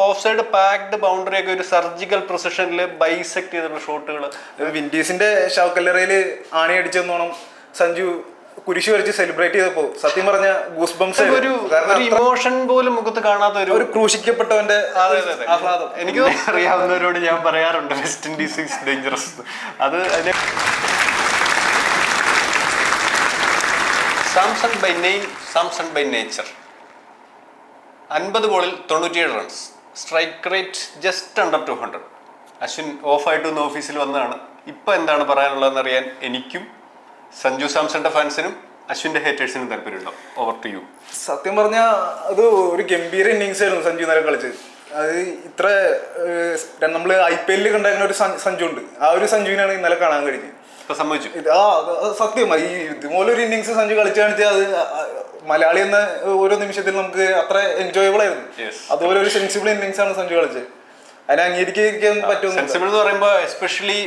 Of side packed boundary ഒക്കെ ഒരു surgical പ്രൊസിഷനിൽ bisect ചെയ്തിട്ടുള്ള ഷോട്ടുകൾ. വിൻഡീസിന്റെ ഷവക്കല്ലറയില് ആണിയടിച്ചെന്നോണം സഞ്ജു കുരിശ് വരച്ച് സെലിബ്രേറ്റ് ചെയ്തപ്പോ സത്യം പറഞ്ഞ ഗൂസ് ബംസ് ഒരു ഇമോഷൻ പോലും മുഖത്ത് കാണാത്ത ഒരു ക്രൂശിക്കപ്പെട്ടവന്റെ ആഹ്ലാദം. എനിക്ക് അറിയാവുന്നവരോട് ഞാൻ പറയാറുണ്ട് വെസ്റ്റ് ഇൻഡീസ് ഈസ് ഡേഞ്ചറസ്. അത് Samson by name, Samson by nature. 50 ബോളിൽ 97 runs, strike rate just under 200. Ashwin ഓഫായിട്ട് ഒന്ന് ഓഫീസിൽ വന്നതാണ്. ഇപ്പം എന്താണ് പറയാനുള്ളതെന്ന് അറിയാൻ എനിക്കും സഞ്ജു സാംസന്റെ ഫാൻസിനും അശ്വിന്റെ ഹേറ്റേഴ്സിനും താല്പര്യമുണ്ടോ? Over to you. സത്യം പറഞ്ഞാൽ അത് ഒരു ഗംഭീര ഇന്നിങ്സ് ആയിരുന്നു സഞ്ജു നേരം കളിച്ചത്. അത് ഇത്ര നമ്മൾ IPL കണ്ടായിരുന്ന ഒരു സഞ്ജു ഉണ്ട്, ആ ഒരു സഞ്ജുവിനാണ് ഇന്നലെ കാണാൻ കഴിഞ്ഞത്. സംഭവിച്ചു സത്യം. ഈ ഇതുപോലെ ഒരു ഇന്നിങ്സ് സഞ്ജു കളിച്ചു കാണിച്ചാൽ അത് മലയാളി എന്ന ഓരോ നിമിഷത്തിൽ നമുക്ക് അത്ര എൻജോയബിൾ ആയിരുന്നു. അതുപോലെ ഒരു സെൻസിബിൾ ഇന്നിങ്സ് ആണ് സഞ്ജു കളിച്ചത്. അതിനെ അംഗീകരിക്കാൻ പറ്റും. സെൻസിബിൾ എന്ന് പറയുമ്പോൾ എസ്പെഷ്യലി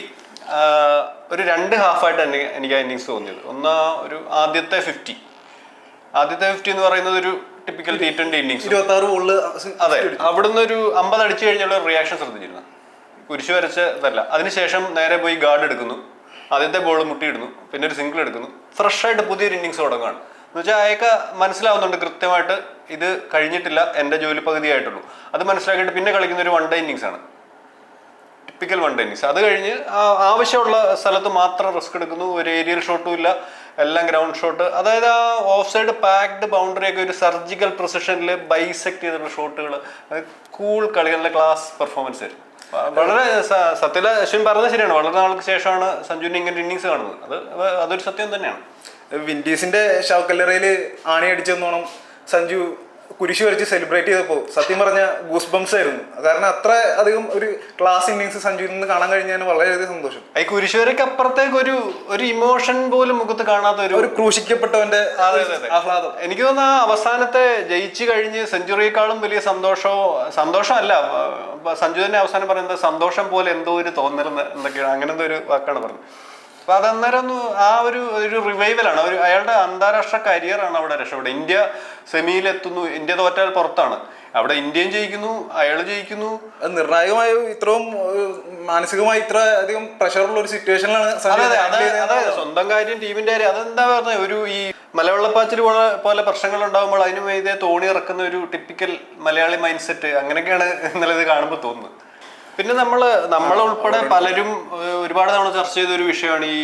ഒരു 2 ഹാഫായിട്ട് തന്നെ എനിക്ക് ആ ഇന്നിങ്സ് തോന്നിയത്. ഒന്ന് ഒരു ആദ്യത്തെ 50 എന്ന് പറയുന്നത് ഒരു ടിപ്പിക്കൽ T20 ഇന്നിങ്സ്, 26 ബോളിൽ. അതെ, അവിടുന്ന് ഒരു 50 അടിച്ചു കഴിഞ്ഞുള്ള റിയാക്ഷൻ ശ്രദ്ധിച്ചിരുന്നു. കുരിശ് വരച്ചതല്ല. അതിനുശേഷം നേരെ പോയി ഗാർഡ് എടുക്കുന്നു, ആദ്യത്തെ ബോൾ മുട്ടിയിടുന്നു, പിന്നെ ഒരു സിംഗിൾ എടുക്കുന്നു. ഫ്രഷ് ആയിട്ട് പുതിയൊരു ഇന്നിങ്സ് തുടങ്ങുകയാണ്. എന്ന് വെച്ചാൽ അയാൾക്ക് മനസ്സിലാവുന്നുണ്ട് കൃത്യമായിട്ട് ഇത് കഴിഞ്ഞിട്ടില്ല, എൻ്റെ ജോലി പകുതിയായിട്ടുള്ളൂ. അത് മനസ്സിലാക്കിയിട്ട് പിന്നെ കളിക്കുന്ന ഒരു 1 ഡേ ഇന്നിങ്സ് ആണ്, ടിപ്പിക്കൽ 1 ഡേ ഇന്നിങ്സ്. അത് കഴിഞ്ഞ് ആവശ്യമുള്ള സ്ഥലത്ത് മാത്രം റിസ്ക് എടുക്കുന്നു. ഒരു ഏരിയൽ ഷോട്ടും ഇല്ല, എല്ലാം ഗ്രൗണ്ട് ഷോട്ട്. അതായത് ആ ഓഫ് സൈഡ് പാക്ഡ് ബൗണ്ടറി ഒക്കെ ഒരു സർജിക്കൽ പ്രൊസിഷനിൽ ബൈസെക്ട് ചെയ്തിട്ടുള്ള ഷോട്ടുകൾ, കൂൾ കളികളുടെ ക്ലാസ് പെർഫോമൻസ് ആയിരുന്നു. വളരെ സത്യത്തിൽ അശ്വിൻ പറഞ്ഞത് ശരിയാണ്. വളരെ നാൾക്ക് ശേഷമാണ് സഞ്ജുവിന് ഇങ്ങനെ ഇന്നിങ്സ് കാണുന്നത്. അതൊരു സത്യം തന്നെയാണ്. വിൻഡീസിന്റെ ഷവക്കല്ലറയില് ആണിയടിച്ചെന്നോണം സഞ്ജു കുരിശ് വരച്ച് സെലിബ്രേറ്റ് ചെയ്തപ്പോ സത്യം പറഞ്ഞ ഗൂസ് ബംസ് ആയിരുന്നു. കാരണം അത്ര അധികം ഒരു ക്ലാസ് ഇന്നിങ്സ് സഞ്ജുവിൽ നിന്ന് കാണാൻ കഴിഞ്ഞാൽ വളരെയധികം സന്തോഷം. ഈ കുരിശുവരയ്ക്ക് അപ്പുറത്തേക്ക് ഒരു ഇമോഷൻ പോലും മുഖത്ത് കാണാത്ത ഒരു ക്രൂശിക്കപ്പെട്ടവന്റെ ആഹ്ലാദം. എനിക്ക് തോന്നുന്നു അവസാനത്തെ ജയിച്ചു കഴിഞ്ഞ് സെഞ്ചുറിയേക്കാളും വലിയ സന്തോഷമല്ല സഞ്ജു തന്നെ അവസാനം പറയുന്നത്, സന്തോഷം പോലെ എന്തോ ഒരു തോന്നൽ എന്തൊക്കെയാണ്, അങ്ങനത്തെ ഒരു വാക്കാണ് പറഞ്ഞത്. അപ്പൊ അതന്നേരം ആ ഒരു റിവൈവലാണ്. അയാളുടെ അന്താരാഷ്ട്ര കരിയറാണ് അവിടെ രക്ഷപ്പെടുന്നത്. ഇന്ത്യ സെമിയിലെത്തുന്നു, ഇന്ത്യ തോറ്റാൽ പുറത്താണ്. അവിടെ ഇന്ത്യയും ജയിക്കുന്നു, അയാൾ ജയിക്കുന്നു. നിർണായകമായ ഇത്രയും മാനസികമായി ഇത്ര അധികം പ്രഷറുള്ള ഒരു സിറ്റുവേഷനിലാണ്. അതായത് സ്വന്തം കാര്യം, ടീമിന്റെ കാര്യം, അതെന്താ പറഞ്ഞത്, ഒരു ഈ മലവെള്ളപ്പാച്ചിൽ പോലെ പ്രശ്നങ്ങൾ ഉണ്ടാകുമ്പോൾ അതിന് മീതെ തോണി ഇറക്കുന്ന ഒരു ടിപ്പിക്കൽ മലയാളി മൈൻഡ് സെറ്റ്, അങ്ങനെയൊക്കെയാണ് ഇന്നലെ ഇത് കാണുമ്പോൾ തോന്നുന്നത്. പിന്നെ നമ്മളുൾപ്പെടെ പലരും ഒരുപാട് തവണ ചർച്ച ചെയ്ത ഒരു വിഷയമാണ് ഈ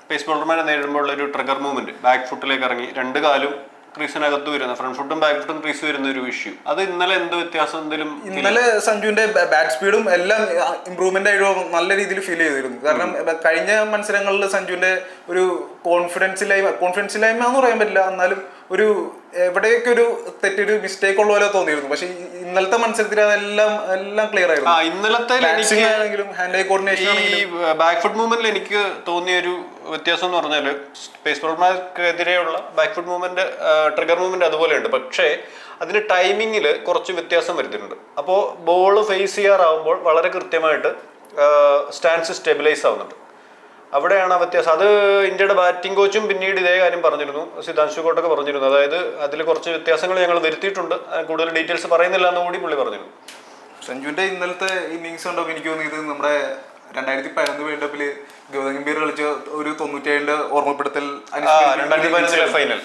പേസ് ബോളർമാരെ നേരിടുമ്പോൾ ഉള്ള ഒരു ട്രിഗർ മൂവ്മെന്റ്. ബാക്ക് ഫുട്ടിലേക്ക് ഇറങ്ങി 2 കാലും ക്രീസിനകത്ത് വരുന്ന, ഫ്രണ്ട് ഫുട്ടും ബാക്ക് ഫുട്ടും ക്രീസ് വരുന്ന ഒരു ഇഷ്യൂ. അത് ഇന്നലെ എന്ത് വ്യത്യാസം എന്തെങ്കിലും? ഇന്നലെ സഞ്ജുവിന്റെ ബാറ്റ് സ്പീഡും എല്ലാം ഇമ്പ്രൂവ്മെന്റ് ആയിട്ട് നല്ല രീതിയിൽ ഫീൽ ചെയ്തിരുന്നു. കാരണം കഴിഞ്ഞ മത്സരങ്ങളിൽ സഞ്ജുവിന്റെ ഒരു കോൺഫിഡൻസില്ലായ്മ എന്ന് പറയാൻ പറ്റില്ല, എന്നാലും ഒരു എവിടെയൊക്കെ ഒരു തെറ്റൊരു മിസ്റ്റേക്ക് ഉള്ള പോലെ തോന്നിയിരുന്നു. പക്ഷെ ഇന്നലത്തെ മത്സരത്തിൽ അതെല്ലാം ക്ലിയർ ആയിരുന്നു. ഇന്നലത്തെ ഹാൻഡ് ഐ കോർഡിനേഷൻ, ഈ ബാക്ക് ഫുട്ട് മൂവ്മെന്റിൽ എനിക്ക് തോന്നിയ ഒരു വ്യത്യാസം എന്ന് പറഞ്ഞാല് പേസ് ബോളർമാർക്കെതിരെയുള്ള back foot movement, trigger movement അതുപോലെയുണ്ട്. പക്ഷേ അതിന് ടൈമിങ്ങിൽ കുറച്ച് വ്യത്യാസം വരുത്തിയിട്ടുണ്ട്. അപ്പോൾ ബോൾ ഫേസ് ചെയ്യാറാവുമ്പോൾ വളരെ കൃത്യമായിട്ട് സ്റ്റാൻസ് സ്റ്റെബിലൈസ് ആവുന്നുണ്ട്. അവിടെയാണ് ആ വ്യത്യാസം. അത് ഇന്ത്യയുടെ ബാറ്റിംഗ് കോച്ചും പിന്നീട് ഇതേ കാര്യം പറഞ്ഞിരുന്നു, സിദ്ധാംശു കോട്ടൊക്കെ പറഞ്ഞിരുന്നു. അതായത് അതിൽ കുറച്ച് വ്യത്യാസങ്ങൾ ഞങ്ങൾ വരുത്തിയിട്ടുണ്ട്, കൂടുതൽ ഡീറ്റെയിൽസ് പറയുന്നില്ല എന്ന് കൂടി പുള്ളി പറഞ്ഞിരുന്നു. സഞ്ജുവിന്റെ ഇന്നലത്തെ ഇന്നിങ്സ് കണ്ടപ്പോൾ എനിക്ക് തോന്നിയത് നമ്മുടെ 2011 വേൾഡ് കപ്പില് ഗൗതം ഗംഭീർ കളിച്ച ഒരു 97 ഓർമ്മപ്പെടുത്തൽ 2015 ഫൈനൽ.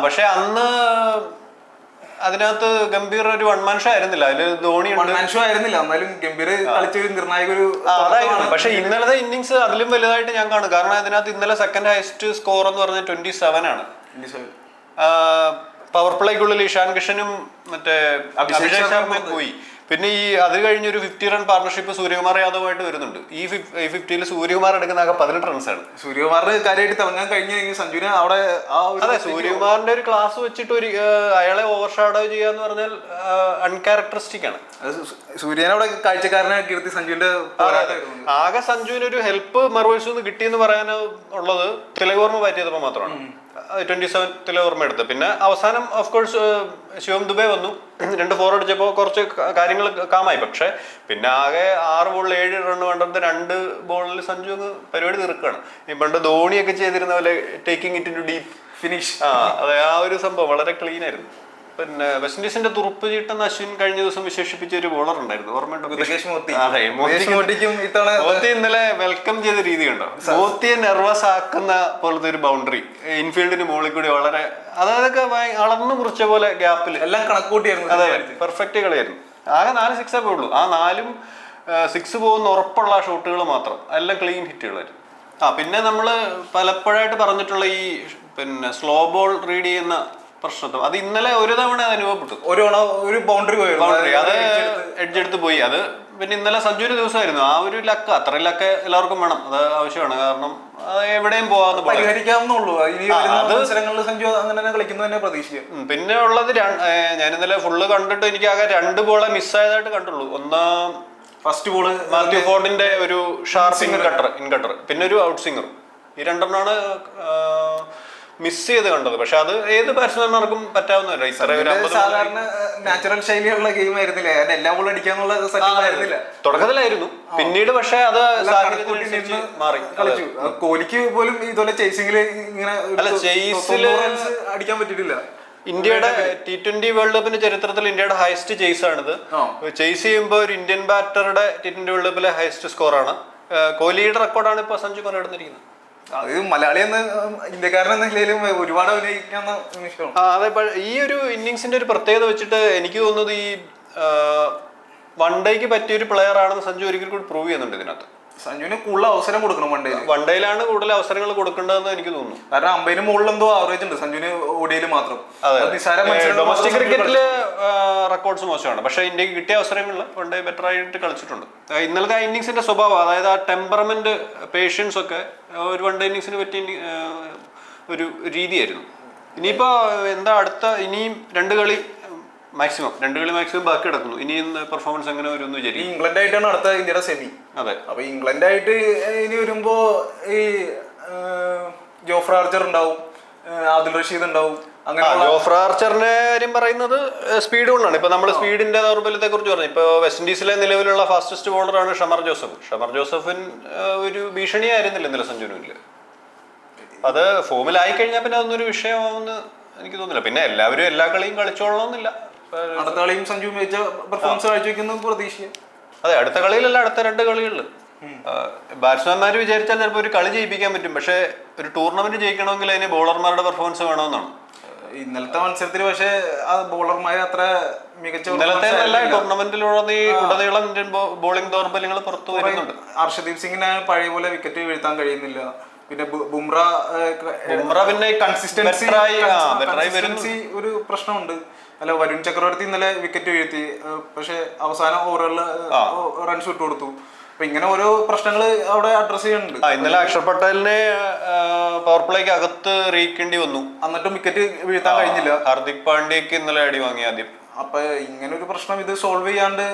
പക്ഷെ അന്ന് അതിനകത്ത് ഗംഭീർ ഒരു 1 man ഷോ ആയിരുന്നില്ല, അതിൽ ധോണി ആയിരുന്നില്ല, എന്നാലും ഗംഭീർ കളിച്ചൊരു നിർണായക ഒരു അതായിരുന്നു. പക്ഷെ ഇന്നലത്തെ ഇന്നിങ്സ് അതിലും വലുതായിട്ട് ഞാൻ കാണും. കാരണം അതിനകത്ത് ഇന്നലെ സെക്കൻഡ് ഹയസ്റ്റ് സ്കോർ എന്ന് പറഞ്ഞാൽ 27 ആണ്. പവർ പ്ലേക്കുള്ളിൽ ഇഷാൻ കിഷനും മറ്റേ അഭിഷേക് ശർമ്മയും പോയി. പിന്നെ ഈ അത് കഴിഞ്ഞൊരു 50 റൺ പാർട്ണർഷിപ്പ് സൂര്യകുമാർ യാദവുമായിട്ട് വരുന്നുണ്ട്. ഈ 50ൽ സൂര്യകുമാർ എടുക്കുന്ന ആകെ 18 റൺസാണ്. സൂര്യകുമാറിന് കാര്യമായിട്ട് തിളങ്ങാൻ കഴിഞ്ഞെങ്കിൽ സഞ്ജുവിന് അവിടെ അതെ, സൂര്യകുമാറിന്റെ ഒരു ക്ലാസ് വെച്ചിട്ട് അയാളെ ഓവർ ഷാഡോ ചെയ്യാന്ന് പറഞ്ഞാൽ അൺകാരക്ടറിസ്റ്റിക് ആണ്. സൂര്യനെ അവിടെ കാഴ്ചക്കാരനാക്കി എടുത്ത് സഞ്ജുവിന്റെ ആകെ സഞ്ജുവിന് ഒരു ഹെൽപ്പ് മറുവശത്ത് നിന്ന് കിട്ടിയെന്ന് പറയാൻ ഉള്ളത് തിലകോർമ്മ പറ്റിയതപ്പോൾ മാത്രമാണ്. 27 തിലകോർമ്മ എടുത്ത്. പിന്നെ അവസാനം ഓഫ്കോഴ്സ് ശിവം ദുബെ വന്നു, 2 4 അടിച്ചപ്പോൾ കുറച്ച് കാര്യങ്ങൾ കാമായി. പക്ഷെ പിന്നെ ആകെ 6 ബോളിൽ 7 റൺ വേണ്ടത് 2 ബോളിൽ സഞ്ജു പരിപാടി തീർക്കുകയാണ്. ഈ പണ്ട് ധോണിയൊക്കെ ചെയ്തിരുന്ന പോലെ taking it to deep finish. അതെ, ആ ഒരു സംഭവം വളരെ ക്ലീൻ ആയിരുന്നു. പിന്നെ വെസ്റ്റ് ഇൻഡീസിന്റെ തുറുപ്പ് ചീട്ടെന്ന് അശ്വിൻ കഴിഞ്ഞ ദിവസം വിശേഷിപ്പിച്ച ഒരു ബോളർ ഉണ്ടായിരുന്നു, ഓർമ്മയുണ്ടോ? അതെ, മോത്തി ഇന്നലെ വെൽക്കം ചെയ്ത രീതി കണ്ടോ? മോത്തിയെ നെർവസ് ആക്കുന്ന പോലത്തെ ഒരു ബൗണ്ടറി ഇൻഫീൽഡിന് മുകളിൽ കൂടി വളരെ, അതായതൊക്കെ അളന്നു മുറിച്ച പോലെ ഗ്യാപ്പിൽ എല്ലാം കണക്കൂട്ടിയായിരുന്നു. അതെ, പെർഫെക്റ്റ് കളിയായിരുന്നു. ആകെ 4 സിക്സേ പോയുള്ളൂ. ആ 4ഉം 6 പോകുന്ന ഉറപ്പുള്ള ഷോട്ടുകൾ മാത്രം, എല്ലാം ക്ലീൻ ഹിറ്റുകളായിരുന്നു. പിന്നെ നമ്മൾ പലപ്പോഴായിട്ട് പറഞ്ഞിട്ടുള്ള ഈ പിന്നെ സ്ലോ ബോൾ റീഡ് ചെയ്യുന്ന പ്രശ്നത്തും അത് ഇന്നലെ ഒരു തവണ അനുഭവപ്പെട്ടു. ഒരു ബൗണ്ടറി അത് എഡ്ജെടുത്ത് പോയി. അത് പിന്നെ ഇന്നലെ സഞ്ജുവിന്റെ ദിവസമായിരുന്നു. ആ ഒരു ലക്ക്, അത്രയും ലക്ക് എല്ലാവർക്കും വേണം, അത് ആവശ്യമാണ്. കാരണം അത് എവിടെയും പോവാന്ന് പരിഹരിക്കാവുന്നുള്ളൂ. മത്സരങ്ങളിൽ സഞ്ജു അങ്ങനെ കളിക്കുന്നത് തന്നെ പ്രതീക്ഷിക്കാം. പിന്നെ ഉള്ളത് ഞാൻ ഇന്നലെ ഫുള്ള് കണ്ടിട്ട് എനിക്ക് ആകെ 2 ബോളെ മിസ്സായതായിട്ട് കണ്ടുള്ളൂ. ഒന്നാം ഫസ്റ്റ് ബോള് മാത്യു ഫോർഡിന്റെ ഒരു ഷാർപ്പ് ഇൻകട്ടർ, പിന്നെ ഒരു ഔട്ട് സിംഗർ. ഈ 2 മിസ് ചെയ്ത് കണ്ടത്. പക്ഷെ അത് ഏത് ബാറ്റ്സ്മാൻമാർക്കും പറ്റാവുന്നതല്ല. സാധാരണ നാച്ചുറൽ ശൈലിയുള്ള ഗെയിം ആയിരുന്നില്ല, എല്ലാ ബോളും അടിക്കാന്നുള്ള തുടക്കത്തിലായിരുന്നു. പിന്നീട് പക്ഷെ അത് മാറി കളിച്ചു. കോഹ്ലിക്ക് പോലും ഇതുപോലെ ചേസിംഗില് ഇങ്ങനെ അടിക്കാൻ പറ്റിയിട്ടില്ല. ഇന്ത്യയുടെ T20 വേൾഡ് കപ്പിന്റെ ചരിത്രത്തിൽ ഇന്ത്യയുടെ ഹയസ്റ്റ് ചേസ് ആണിത്. ചേസ് ചെയ്യുമ്പോൾ ഒരു ഇന്ത്യൻ ബാറ്ററുടെ T20 വേൾഡ് കപ്പിലെ ഹയസ്റ്റ് സ്കോറാണ്. കോഹ്ലിയുടെ റെക്കോർഡാണ് ഇപ്പൊ സഞ്ജു മറികടന്നിരിക്കുന്നത്. അത് മലയാളി എന്ന ഇന്ത്യക്കാരൻ എന്ന നിലയിലും ഒരുപാട് അഭിനയിക്കാവുന്ന നിമിഷമാണ്. അതെ, ഈ ഒരു ഇന്നിങ്സിന്റെ ഒരു പ്രത്യേകത വെച്ചിട്ട് എനിക്ക് തോന്നുന്നത് ഈ വൺ ഡേക്ക് പറ്റിയൊരു പ്ലെയർ ആണെന്ന് സഞ്ജു ഒരിക്കൽ കൂടി പ്രൂവ് ചെയ്യുന്നുണ്ട് ഇതിനകത്ത്. സഞ്ജുവിന് കൂടുതൽ അവസരം കൊടുക്കണം വൺ ഡേയിലാണ് കൂടുതൽ അവസരങ്ങൾ കൊടുക്കേണ്ടതെന്ന് എനിക്ക് തോന്നുന്നു. കാരണം 50 മുകളിൽ എന്തോ ആവറേജ് ഉണ്ട് സഞ്ജുവിന് ODI മാത്രം. ഡൊമസ്റ്റിക് ക്രിക്കറ്റില് റെക്കോർഡ്സ് മോശമാണ്, പക്ഷെ ഇന്ത്യക്ക് കിട്ടിയ അവസരങ്ങളിൽ വൺ ഡേ ബെറ്റർ ആയിട്ട് കളിച്ചിട്ടുണ്ട്. ഇന്നലത്തെ ആ ഇന്നിങ്സിന്റെ സ്വഭാവം, അതായത് ആ ടെമ്പറമെന്റ്, പേഷ്യൻസ് ഒക്കെ ഒരു വൺ ഡേ ഇന്നിങ്സിന് പറ്റിയ ഒരു രീതിയായിരുന്നു. ഇനിയിപ്പോ എന്താ അടുത്ത, ഇനിയും 2 കളി മാക്സിമം ബാക്കി കിടക്കുന്നു. ഇനി പെർഫോമൻസ് എങ്ങനെ വരും എന്ന് വിചാരിക്കും. ഇംഗ്ലണ്ട് ആയിട്ടാണ് അടുത്ത ഇന്ത്യയുടെ സെമി. അതെ, അപ്പൊ ഇംഗ്ലണ്ട് ആയിട്ട് ഇനി വരുമ്പോ ഈ ജോഫ്ര ആർച്ചർ ഉണ്ടാവും, ആദിൽ റഷീദ് ഉണ്ടാവും. അങ്ങനെ ജോഫ്ര ആർച്ചറിന്റെ കാര്യം പറയുന്നത് സ്പീഡ് കൊണ്ടാണ്. ഇപ്പൊ നമ്മൾ സ്പീഡിന്റെ ദൗർബല്യത്തെ കുറിച്ച് പറഞ്ഞു. ഇപ്പൊ വെസ്റ്റ് ഇൻഡീസിലെ നിലവിലുള്ള ഫാസ്റ്റസ്റ്റ് ബോളറാണ് ഷമർ ജോസഫിൻ ഒരു ഭീഷണിയായിരുന്നില്ല ഇന്നലെ സഞ്ജുവിനില്ല. അത് ഫോമിലായി കഴിഞ്ഞാൽ പിന്നെ അതൊന്നൊരു വിഷയമാവുമെന്ന് എനിക്ക് തോന്നുന്നില്ല. പിന്നെ എല്ലാവരും എല്ലാ കളിയും കളിച്ചോളണമെന്നില്ല. അടുത്ത കളിയും സഞ്ജു മികച്ച പെർഫോമൻസ് കാഴ്ചവെക്കുന്ന പ്രതീക്ഷ. അതെ, അടുത്ത കളിയിലല്ല, അടുത്ത 2 കളികളിൽ ബാറ്റ്സ്മാൻമാർ വിചാരിച്ചാൽ ചിലപ്പോൾ ഒരു കളി ജയിപ്പിക്കാൻ പറ്റും. പക്ഷെ ഒരു ടൂർണമെന്റ് ജയിക്കണമെങ്കിൽ അതിന് ബോളർമാരുടെ പെർഫോമൻസ് വേണമെന്നാണ്. ഇന്നലത്തെ മത്സരത്തിൽ പക്ഷേ ആ ബോളർമാർ അത്ര മികച്ച ഇന്നലത്തെ നല്ല ടൂർണമെന്റിലുടനീളം ഇന്ത്യൻ ബോളിംഗ് ദൗർബല്യങ്ങൾ പുറത്തു വരുന്നുണ്ട്. ഹർഷദീപ് സിംഗിന് പഴയ പോലെ വിക്കറ്റ് വീഴ്ത്താൻ കഴിയുന്നില്ല. പിന്നെ ബുംറ പിന്നെ കൺസിസ്റ്റൻസി ഒരു പ്രശ്നമുണ്ട്. അല്ല, വരുൺ ചക്രവർത്തി ഇന്നലെ വിക്കറ്റ് വീഴ്ത്തി, പക്ഷെ അവസാന ഓവറുകളിൽ റൺസ് വിട്ടു കൊടുത്തു. അപ്പൊ ഇങ്ങനെ ഓരോ പ്രശ്നങ്ങൾ അവിടെ അഡ്രസ് ചെയ്യുന്നുണ്ട്. ഇന്നലെ അക്ഷർ പട്ടേലിനെ പവർ പ്ലേക്ക് അകത്ത് റീക്കേണ്ടി വന്നു, എന്നിട്ടും വിക്കറ്റ് വീഴ്ത്താൻ കഴിഞ്ഞില്ല. ഹാർദിക് പാണ്ഡ്യക്ക് ഇന്നലെ അടി വാങ്ങി ആദ്യം. അപ്പൊ ഇങ്ങനെ ഒരു പ്രശ്നം ഇത് സോൾവ് ചെയ്യാണ്ട്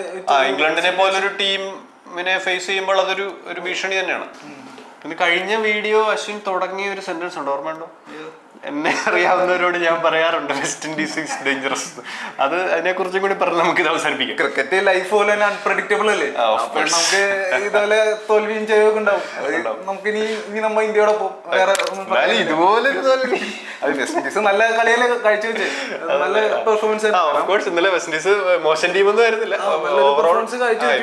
ഇംഗ്ലണ്ടിനെ പോലൊരു ടീമിനെ ഫേസ് ചെയ്യുമ്പോൾ അതൊരു ഭീഷണി തന്നെയാണ്. പിന്നെ കഴിഞ്ഞ വീഡിയോ അശ്വിൻ തുടങ്ങിയ ഒരു സെന്റൻസ് ഉണ്ട്, ഓർമ്മയുണ്ടോ? എന്നെ അറിയാവുന്നവരോട് ഞാൻ പറയാറുണ്ട് വെസ്റ്റ് ഇൻഡീസ് ഈസ് ഡേഞ്ചറസ്. അതിനെ കുറിച്ചും കൂടി പറഞ്ഞ് നമുക്ക് ഇത് അവസാനിപ്പിക്കാം. ക്രിക്കറ്റ് ലൈഫ് പോലെ തന്നെ അൺപ്രഡിക്റ്റബിൾ അല്ലേ? നമുക്ക് ഇതുപോലെ തോൽവിയും ചെയ്യൊക്കെ ഉണ്ടാവും. നമുക്ക് ഇനി നമ്മ ഇന്ത്യയോടൊപ്പം വേറെ ഇതുപോലെ വെസ്റ്റ് ഇൻഡീസ് നല്ല കളിയല്ലേ കാഴ്ചവെച്ച്, നല്ല പെർഫോമൻസ്. ഇന്നലെ വെസ്റ്റ് ഇൻഡീസ് മോശം ടീമൊന്നും ആയിരുന്നില്ല.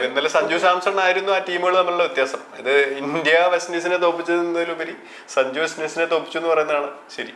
ഇന്നലെ സഞ്ജു സാംസൺ ആയിരുന്നു ആ ടീമുകൾ തമ്മിലുള്ള വ്യത്യാസം. ഇത് ഇന്ത്യ വെസ്റ്റ് ഇൻഡീസിനെ തോപ്പിച്ചതിനുപരി സഞ്ജു വെസ്റ്റ് ഇൻഡീസിനെ തോപ്പിച്ചു എന്ന് പറയുന്നതാണ് ശരി.